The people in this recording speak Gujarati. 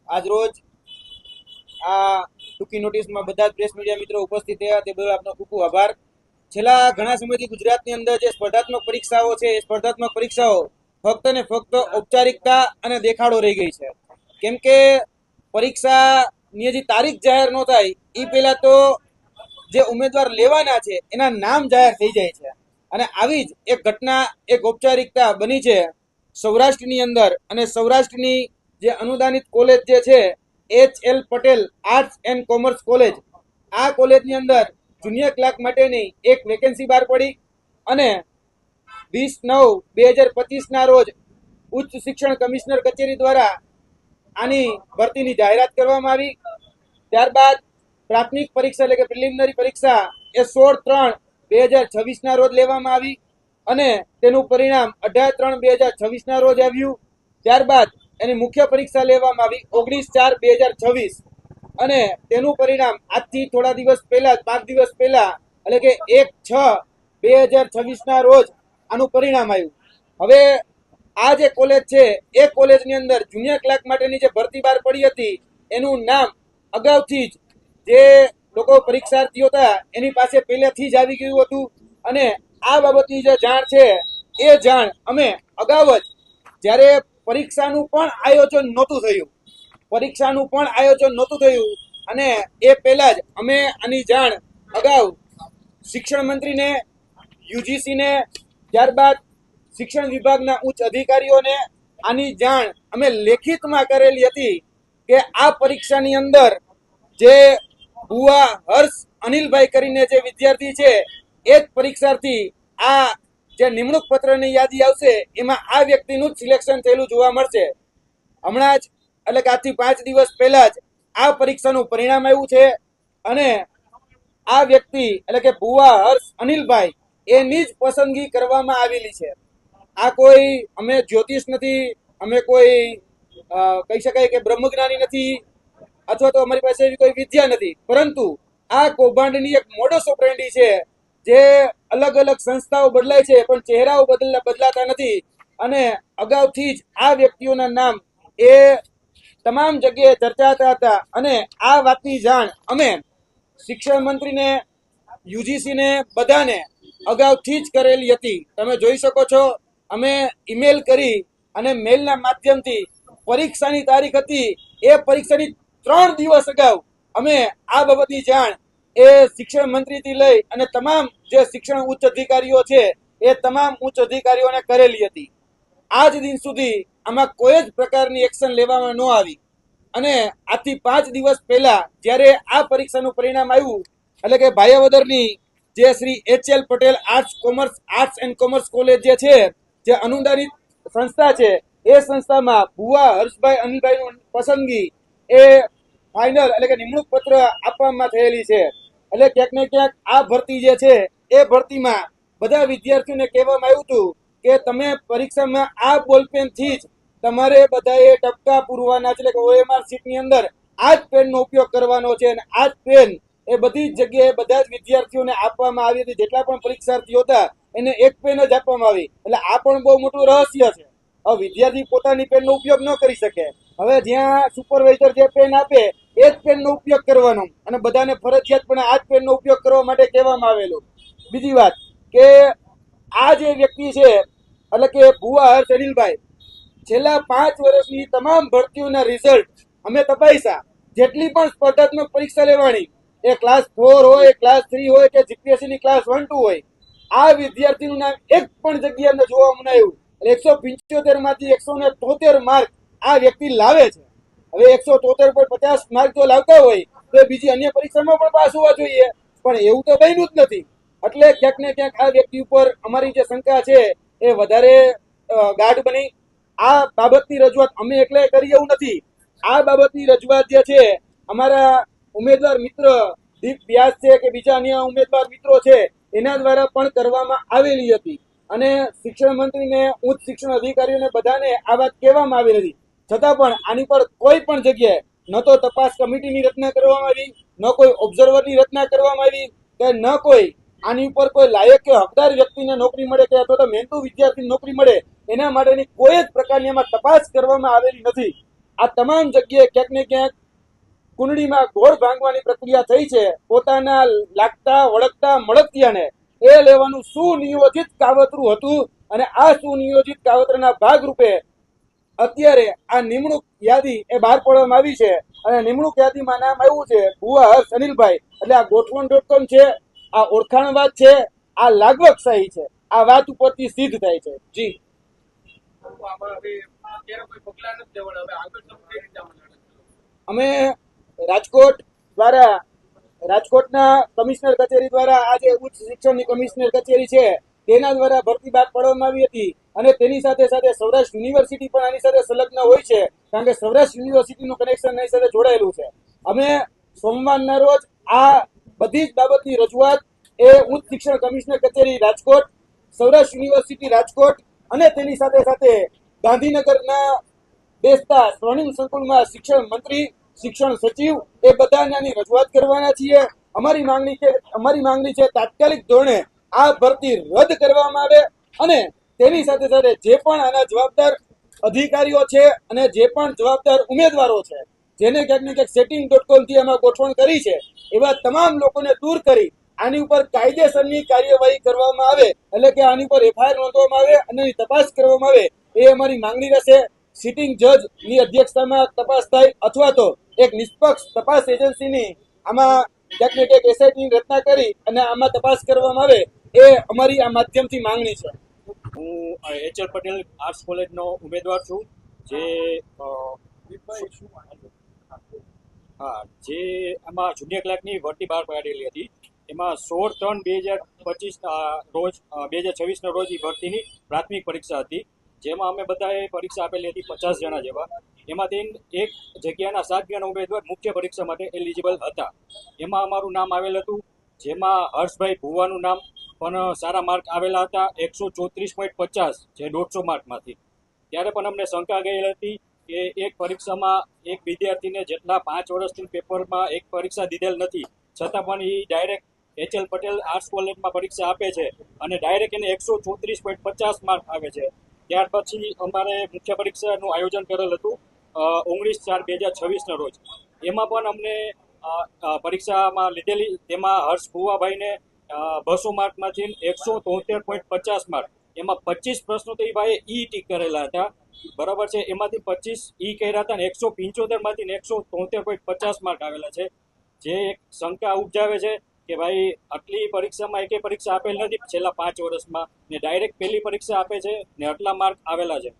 આજ રોજ આ ટૂંકી નોટિસમાં બધા જ પ્રેસ મીડિયા મિત્રો ઉપસ્થિત થયા તે બદલ આપનો ખૂબ ખૂબ આભાર. છેલ્લા ઘણા સમયથી ગુજરાતની અંદર જે સ્પર્ધાત્મક પરીક્ષાઓ છે એ સ્પર્ધાત્મક પરીક્ષાઓ ફક્ત ને ફક્ત ઔપચારિકતા અને દેખાડો રહી ગઈ છે. કેમ કે પરીક્ષાની જે તારીખ જાહેર ન થાય એ પહેલા તો જે ઉમેદવાર લેવાના છે એના નામ જાહેર થઈ જાય છે. અને આવી જ એક ઘટના, એક ઔપચારિકતા બની છે સૌરાષ્ટ્રની અંદર. અને સૌરાષ્ટ્રની જે અનુદાનિત કોલેજ જે છે HL Patel arts and commerce college, આ કોલેજની અંદર જુનિયર ક્લાર્ક માટેની એક વેકેન્સી બહાર પડી અને 20/9/2025 રોજ ઉચ્ચ શિક્ષણ કમિશનર કચેરી દ્વારા આની ભરતીની જાહેરાત કરવામાં આવી. ત્યારબાદ પ્રાથમિક પરીક્ષા એટલે કે પ્રિલિમિનરી પરીક્ષા એ 16/3/2026 રોજ લેવામાં આવી અને તેનું પરિણામ 18/3/2026 રોજ આવ્યું. ત્યારબાદ એની મુખ્ય પરીક્ષા લેવામાં આવી 19/4/2026 અને તેનું પરિણામ આજથી થોડા દિવસ પહેલા, 5 દિવસ પહેલા એટલે કે 1/6/2026 રોજ આનું પરિણામ આવ્યું. હવે આ જે કોલેજ છે એ કોલેજની અંદર જુનિયર ક્લાર્ક માટેની જે ભરતી બહાર પડી હતી એનું નામ અગાઉથી જ જે લોકો પરીક્ષાર્થીઓ હતા એની પાસે પહેલેથી જ આવી ગયું હતું. અને આ બાબતની જે જાણ છે એ જાણ અમે અગાઉ જ જ્યારે પરીક્ષાનું પણ આયોજન નહોતું થયું અને એ પહેલા જ અમે આની જાણ અગાઉ શિક્ષણ મંત્રીને, યુજીસીને, ત્યારબાદ શિક્ષણ વિભાગના ઉચ્ચ અધિકારીઓને આની જાણ અમે લેખિતમાં કરેલી હતી કે આ પરીક્ષાની અંદર જે ભુવા હર્ષ અનિલભાઈ કરીને જે વિદ્યાર્થી છે એ જ પરીક્ષાર્થી આ જે નિમણૂક પત્રની યાદી આવશે એમાં આ વ્યક્તિનું જ સિલેક્શન થયેલું જોવા મળશે. હમણાં જ એટલે કે આજથી 5 દિવસ પહેલા જ આ પરીક્ષાનું પરિણામ આવ્યું છે અને આ વ્યક્તિ એટલે કે ભુવા હર્ષ અનિલભાઈ એની જ પસંદગી કરવામાં આવેલી છે. આ કોઈ અમે જ્યોતિષ નથી, અમે કોઈ કહી શકાય કે બ્રહ્મજ્ઞાની નથી અથવા તો અમારી પાસે એવી કોઈ વિદ્યા નથી, પરંતુ આ કૌભાંડની એક મોડસ ઓપરેન્ડી છે. જે અલગ અલગ સંસ્થાઓ બદલાય છે પણ ચહેરાઓ બદલાતા નથી. અને અગાઉથી જ આ વ્યક્તિઓના નામ એ તમામ જગ્યાએ ચર્ચાતા હતા અને આ વાતની જાણ અમે શિક્ષણ મંત્રીને, યુજીસીને, બધાને અગાઉથી જ કરેલી હતી. તમે જોઈ શકો છો અમે ઈમેલ કરી અને મેલના માધ્યમથી પરીક્ષાની તારીખ હતી એ પરીક્ષાની 3 દિવસ અગાઉ અમે આ બાબતની જાણ એ શિક્ષણ મંત્રીથી લઈ અને તમામ જે શિક્ષણ ઉચ્ચ અધિકારીઓ છે એ તમામ ઉચ્ચ અધિકારીઓને કરેલી હતી. આજ દિન સુધી આમાં કોઈ જ પ્રકારની એક્શન લેવામાં ન આવી અને આજથી 5 દિવસ પહેલા જ્યારે આ પરીક્ષાનું પરિણામ આવ્યું એટલે કે ભાયાવદરની જે Shri HL Patel arts and commerce college જે છે, જે અનુદાનિત સંસ્થા છે, એ સંસ્થામાં ભુવા હર્ષભાઈ અનિલભાઈની પસંદગી એ ફાઇનલ એટલે કે નિમણૂક પત્ર આપવામાં થયેલી છે. એટલે ક્યાંક ને ક્યાંક આ ભરતી જે છે એ ભરતીમાં બધા વિદ્યાર્થીઓને કહેવામાં આવ્યું હતું કે તમે પરીક્ષામાં આ બોલપેનથી જ તમારે બધાએ ટપકા પૂરવાના છે. એટલે કે OMR શીટની અંદર આ જ પેનનો ઉપયોગ કરવાનો છે અને આ જ પેન એ બધી જ જગ્યાએ બધા જ વિદ્યાર્થીઓને આપવામાં આવી હતી. જેટલા પણ પરીક્ષાર્થીઓ હતા એને એક પેન જ આપવામાં આવી. એટલે આ પણ બહુ મોટું રહસ્ય છે. હવે વિદ્યાર્થી પોતાની પેનનો ઉપયોગ ન કરી શકે. હવે જ્યાં સુપરવાઇઝર જે પેન આપે એ જ પેનનો ઉપયોગ કરવાનો અને બધાને ફરજિયાતપણે આ જ પેનનો ઉપયોગ કરવા માટે કહેવામાં આવેલું. બીજી વાત કે આ જે વ્યક્તિ છે એટલે કે ભુવા હર્ષ અનિલભાઈ છેલ્લા 5 વર્ષની તમામ ભરતીઓના રિઝલ્ટ અમે તપાસ્યા. જેટલી પણ સ્પર્ધાત્મક પરીક્ષા લેવાની એ ક્લાસ 4 હોય, ક્લાસ 3 હોય કે જીપીએસસી ની ક્લાસ 1-2 હોય, આ વિદ્યાર્થીનું નામ એક પણ જગ્યાએ જોવા ન આવ્યું. 175 માંથી 173 માર્ક આ વ્યક્તિ લાવે છે. હવે 173 પર 50 માર્ક જો લાવતા હોય તો બીજી અન્ય પરીક્ષામાં પણ પાસ હોવા જોઈએ, પણ એવું તો બન્યું જ નથી. એટલે ક્યાંક ને ક્યાંક આ વ્યક્તિ ઉપર અમારી જે શંકા છે એ વધારે ગાઢ બની. આ બાબતની રજૂઆત અમે એકલે કરી એવું નથી. આ બાબતની રજૂઆત જે છે અમારા ઉમેદવાર મિત્ર દીપ વ્યાસ છે કે બીજા અન્ય ઉમેદવાર મિત્રો છે એના દ્વારા પણ કરવામાં આવેલી હતી અને શિક્ષણ મંત્રીને, ઉચ્ચ શિક્ષણ અધિકારીઓને બધાને આ વાત કહેવામાં આવેલી હતી. છતાં પણ આની પર કોઈ પણ જગ્યાએ ન તો તપાસ કમિટીની રચના કરવામાં આવી, ન કોઈ ઓબ્ઝર્વરની રચના કરવામાં આવી કે ન કોઈ આની ઉપર કોઈ લાયક કે હકદાર વ્યક્તિને નોકરી મળે કે અથવા તો મહેનતુ વિદ્યાર્થીને નોકરી મળે એના માટેની કોઈ જ પ્રકારની એમાં તપાસ કરવામાં આવેલી નથી. આ તમામ જગ્યાએ ક્યાંક ને ક્યાંક કુંડળીમાં ગોળ ભાંગવાની પ્રક્રિયા થઈ છે. પોતાના લાગતા વળગતા મળતિયાને એ લેવાનું સુનિયોજિત કાવતરું હતું અને આ સુનિયોજિત કાવતરના ભાગરૂપે અત્યારે આ નિમણૂક યાદી એ બહાર પાડવામાં આવી છે અને નિમણૂક યાદીમાં નામ આવ્યું છે ભુવા હર્ષ અનિલભાઈ. એટલે આ ગોઠવણ છે, આ ઓળખાણ વાત છે, આ લાગવકશાહી છે. આ વાત ઉપરથી સિદ્ધ થાય છે. જી અમે રાજકોટ દ્વારા રાજકોટના કમિશનર કચેરી દ્વારા આજે ઉચ્ચ શિક્ષણની કમિશનર કચેરી છે તેના દ્વારા ભરતી બહાર પાડવામાં આવી હતી અને તેની સાથે સાથે સૌરાષ્ટ્ર યુનિવર્સિટી પણ આની સાથે સંલગ્ન હોય છે કારણ કે સૌરાષ્ટ્ર યુનિવર્સિટીનું કનેક્શન એની સાથે જોડાયેલું છે. અમે સોમવારના રોજ આ બધી જ બાબતની રજૂઆત એ ઉચ્ચ શિક્ષણ કમિશનર કચેરી રાજકોટ, સૌરાષ્ટ્ર યુનિવર્સિટી રાજકોટ અને તેની સાથે સાથે ગાંધીનગરના બેસતા સ્વર્ણિમ સંકુલમાં શિક્ષણ મંત્રી, શિક્ષણ સચિવ એ બધાની રજૂઆત કરવાના છીએ. અમારી માંગણી છે તાત્કાલિક ધોરણે આ ભરતી રદ કરવામાં આવે અને તેની સાથે સાથે જે પણ આના જવાબદાર અધિકારીઓ છે અને જે પણ જવાબદાર ઉમેદવારો છે જેને ક્યાંક ને ક્યાંક setting.com થી આમાં ગોઠવણ કરી છે એવા તમામ લોકોને દૂર કરી આની ઉપર કાયદેસરની કાર્યવાહી કરવામાં આવે, એટલે કે આની ઉપર FIR નોંધવામાં આવે અને એની તપાસ કરવામાં આવે એ અમારી માંગણી રહેશે. સિટિંગ જજ ની અધ્યક્ષતામાં તપાસ થાય અથવા તો એક નિષ્પક્ષ તપાસ એજન્સીની આમાં ક્યાંક ને ક્યાંક એસઆઈટીની રચના કરી અને આમાં તપાસ કરવામાં આવે એ અમારી આ માધ્યમથી માંગણી છે. હું HL પટેલ આર્ટ્સ કોલેજનો ઉમેદવાર છું. જે જે આમાં જુનિયર ક્લાર્કની ભરતી બહાર પાડેલી હતી એમાં 16/3/2025 રોજ 2026ના રોજ એ ભરતીની પ્રાથમિક પરીક્ષા હતી જેમાં અમે બધાએ પરીક્ષા આપેલી હતી 50 જણા જેવા. એમાંથી એક જગ્યાના 7 જણા ઉમેદવાર મુખ્ય પરીક્ષા માટે એલિજિબલ હતા. એમાં અમારું નામ આવેલ હતું જેમાં હર્ષભાઈ ભુવાનું નામ પણ સારા માર્ક આવેલા હતા 134.50 જે 150 માર્કમાંથી. ત્યારે પણ અમને શંકા ગયેલ હતી કે એક પરીક્ષામાં એક વિદ્યાર્થીને જેટલા 5 વર્ષથી પેપરમાં એક પરીક્ષા દીધેલ નથી છતાં પણ એ ડાયરેક્ટ HL પટેલ આર્ટ્સ કોલેજમાં પરીક્ષા આપે છે અને ડાયરેક્ટ એને 134.50 માર્ક આવે છે. ત્યાર પછી અમારે મુખ્ય પરીક્ષાનું આયોજન કરેલ હતું 19/4/2026ના રોજ. એમાં પણ અમને પરીક્ષામાં લીધેલી તેમાં હર્ષ ભુવાભાઈને 200 માર્કમાંથી 173.50 માર્ક, એમાં 25 પ્રશ્નો તો એ ભાઈએ ટીક કરેલા હતા, બરાબર છે. એમાંથી 25 કર્યા હતા અને 175માંથી 173.50 માર્ક આવેલા છે. જે એક શંકા ઉપજાવે છે કે ભાઈ આટલી પરીક્ષામાં એકે પરીક્ષા આપેલ નથી છેલ્લા 5 વર્ષમાં ને ડાયરેક્ટ પહેલી પરીક્ષા આપે છે ને આટલા માર્ક આવેલા છે.